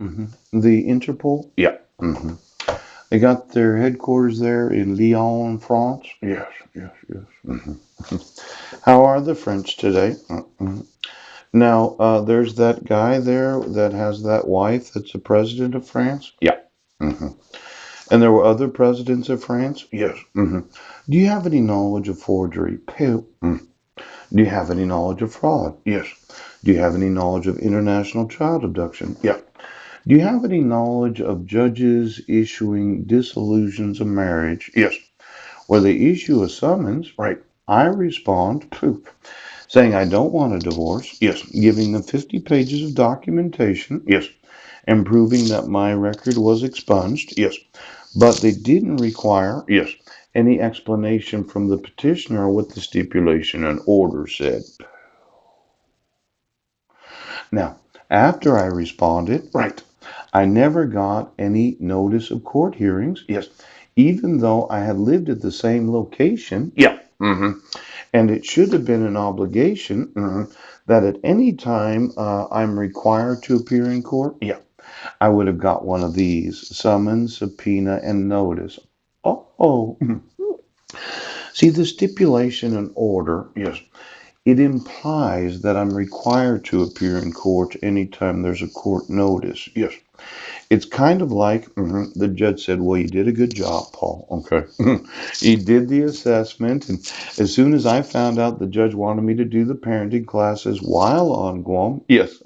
The Interpol? Yeah. hmm They got their headquarters there in Lyon, France. Yes, yes, yes. hmm How are the French today? Now, there's that guy there that has that wife that's the president of France. Yeah. hmm And there were other presidents of France. Yes. Do you have any knowledge of forgery? Pooh. Do you have any knowledge of fraud? Yes. Do you have any knowledge of international child abduction? Yeah. Do you have any knowledge of judges issuing dissolutions of marriage? Yes. Where they issue a summons, Right. I respond, poof, saying I don't want a divorce, Yes. giving them 50 pages of documentation, Yes. and proving that my record was expunged, Yes. but they didn't require Yes. any explanation from the petitioner what the stipulation and order said. Now, after I responded, Right. I never got any notice of court hearings, Yes. even though I had lived at the same location, Yeah. and it should have been an obligation that at any time I'm required to appear in court, Yeah. I would have got one of these summons, subpoena, and notice. Oh. See, the stipulation and order, Yes. it implies that I'm required to appear in court anytime there's a court notice. Yes. It's kind of like the judge said, well, you did a good job, Paul. Okay. He did the assessment. And as soon as I found out the judge wanted me to do the parenting classes while on Guam, yes,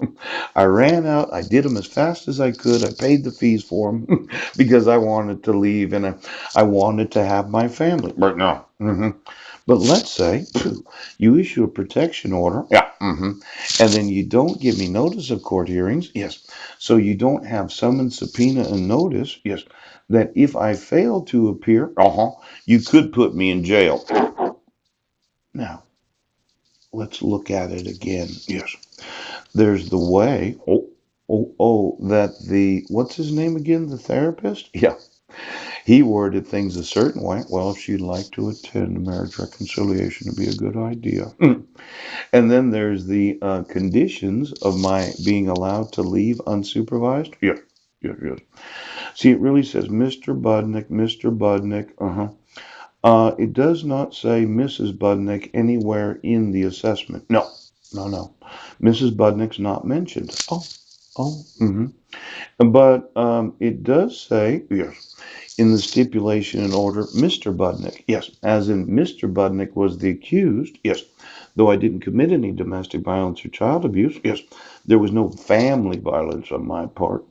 I ran out. I did them as fast as I could. I paid the fees for them because I wanted to leave and I wanted to have my family. Right now. But let's say you issue a protection order, Yeah. and then you don't give me notice of court hearings. Yes. So you don't have summons, subpoena, and notice Yes. that if I fail to appear, Uh-huh. you could put me in jail. Now, let's look at it again. Yes. There's the way, that what's his name again? The therapist? Yeah. He worded things a certain way. Well, if she'd like to attend marriage reconciliation, it'd be a good idea. And then there's the conditions of my being allowed to leave unsupervised. Yes. Yes. Yes. See, it really says Mr. Budnick, Mr. Budnick. It does not say Mrs. Budnick anywhere in the assessment. No. No. Mrs. Budnick's not mentioned. Oh. But it does say Yes. in the stipulation and order Mr. Budnick. Yes. As in Mr. Budnick was the accused. Yes. Though I didn't commit any domestic violence or child abuse. Yes. There was no family violence on my part.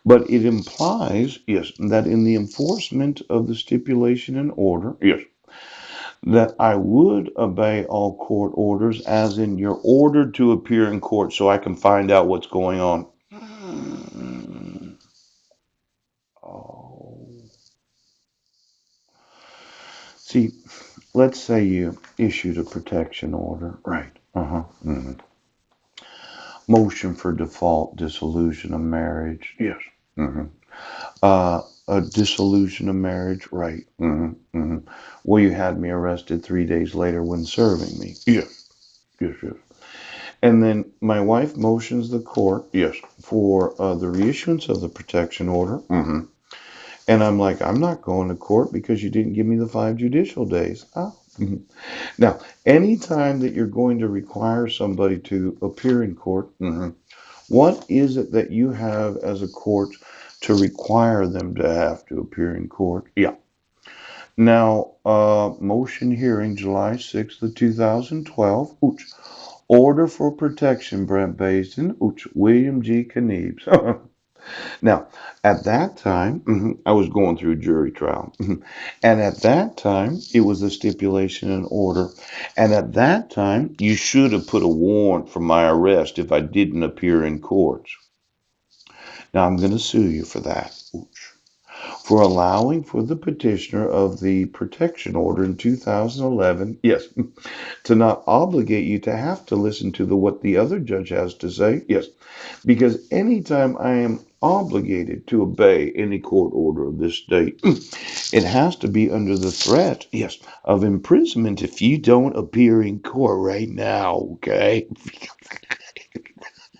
But it implies, Yes. that in the enforcement of the stipulation and order, Yes. that I would obey all court orders, as in you're ordered to appear in court so I can find out what's going on. Oh. See, let's say you issued a protection order. Right. Motion for default, dissolution of marriage. Yes. hmm a dissolution of marriage, right? Well, you had me arrested 3 days later when serving me. Yes. Yes. Yes. And then my wife motions the court Yes. for the reissuance of the protection order. Mm-hmm. And I'm like, I'm not going to court because you didn't give me the 5 judicial days. Oh. Now, anytime that you're going to require somebody to appear in court, what is it that you have as a court to require them to have to appear in court? Yeah. Now, motion hearing July 6th of 2012. Ooch. Order for protection, Brent Basin. Ooch. William G. Kniebs. Now, at that time, I was going through jury trial. And at that time, it was a stipulation and order. And at that time, you should have put a warrant for my arrest if I didn't appear in court. Now, I'm going to sue you for that. Ooch. For allowing for the petitioner of the protection order in 2011, yes, to not obligate you to have to listen to what the other judge has to say, yes, because anytime I am obligated to obey any court order of this state, it has to be under the threat, yes, of imprisonment if you don't appear in court right now, okay?